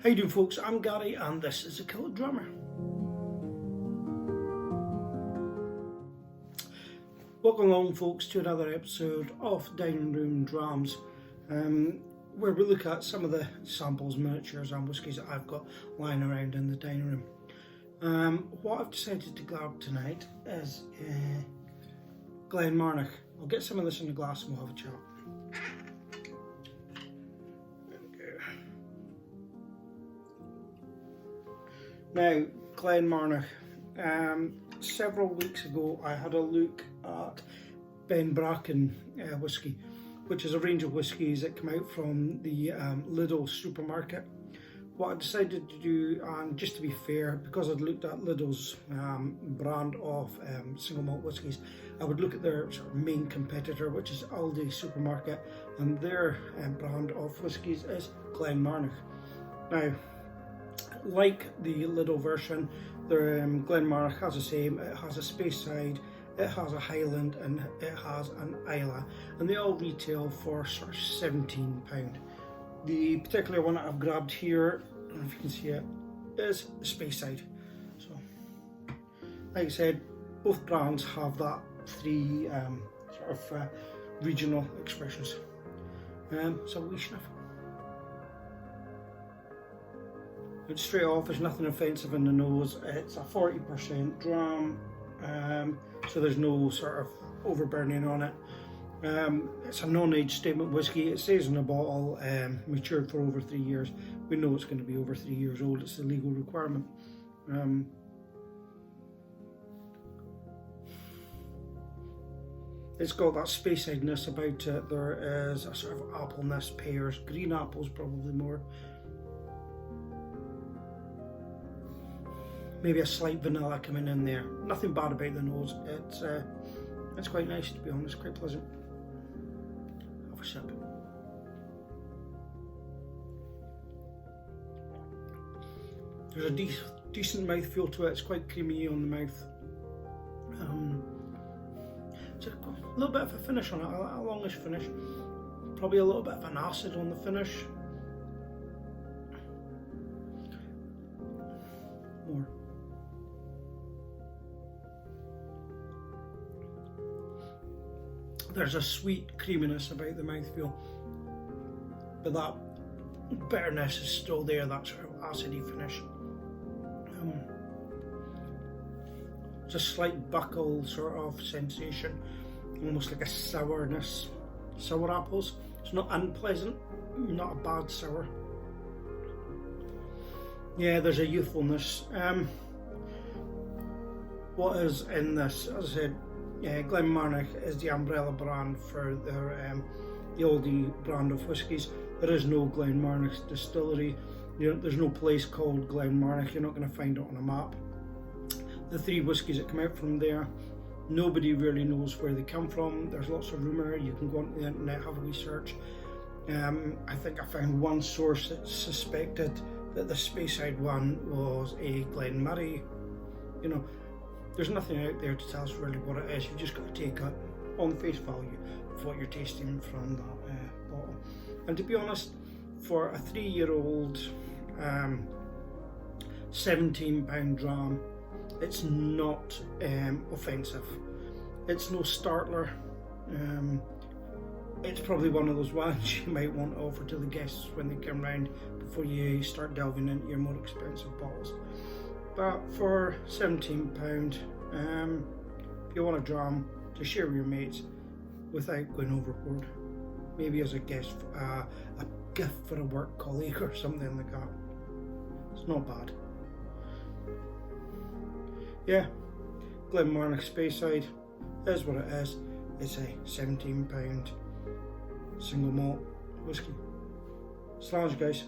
How you doing, folks? I'm Gary and this is the Kilt Drummer. Welcome along, folks, to another episode of Dining Room Drams, where we look at some of the samples, miniatures and whiskies that I've got lying around in the dining room. What I've decided to grab tonight is Glen Marnoch. I'll get some of this in the glass and we'll have a chat. Now, Glen Marnoch. Several weeks ago I had a look at Ben Bracken whisky, which is a range of whiskies that come out from the Lidl supermarket. What I decided to do, and just to be fair, because I'd looked at Lidl's brand of single malt whiskies, I would look at their sort of main competitor, which is Aldi supermarket, and their brand of whiskies is Glen Marnoch. Now, like the Lidl version, the Glen Marnoch has the same. It has a Speyside, it has a Highland, and it has an Islay, and they all retail for sort of £17. The particular one that I've grabbed here, I don't know if you can see it, is the Speyside. So, like I said, both brands have that three sort of regional expressions. So we sniff. But straight off, there's nothing offensive in the nose. It's a 40% dram, so there's no sort of overburning on it. It's a non-age statement whiskey. It says in the bottle, matured for over 3 years. We know it's going to be over 3 years old. It's a legal requirement. It's got that Speysideness about it. There is a sort of appleness, pears, green apples probably more. Maybe a slight vanilla coming in there. Nothing bad about the nose. It's quite nice, to be honest, quite pleasant. Have a sip. There's a decent mouthfeel to it. It's quite creamy on the mouth. Just a little bit of a finish on it, a longish finish. Probably a little bit of an acid on the finish. More. There's a sweet creaminess about the mouthfeel, but that bitterness is still there, that sort of acidy finish. It's a slight buckle sort of sensation, almost like a sourness. Sour apples. It's not unpleasant, not a bad sour. Yeah, there's a youthfulness. What is in this, as I said, Glen Marnoch is the umbrella brand for their the Aldi brand of whiskies. There is no Glen Marnoch distillery. There's no place called Glen Marnoch. You're not going to find it on a map. The three whiskies that come out from there, nobody really knows where they come from. There's lots of rumour. You can go onto the internet, have a research. I think I found one source that suspected that the Speyside one was a Glen Murray. There's nothing out there to tell us really what it is. You've just got to take it on face value of what you're tasting from that bottle. And to be honest, for a 3-year-old £17 dram, it's not offensive. It's no startler. It's probably one of those ones you might want to offer to the guests when they come round before you start delving into your more expensive bottles. But for £17, if you want a dram to share with your mates without going overboard, maybe as a gift, a gift for a work colleague or something like that, it's not bad. Yeah, Glen Marnoch Speyside is what it is. It's a £17 single malt whiskey. Slàinte, guys.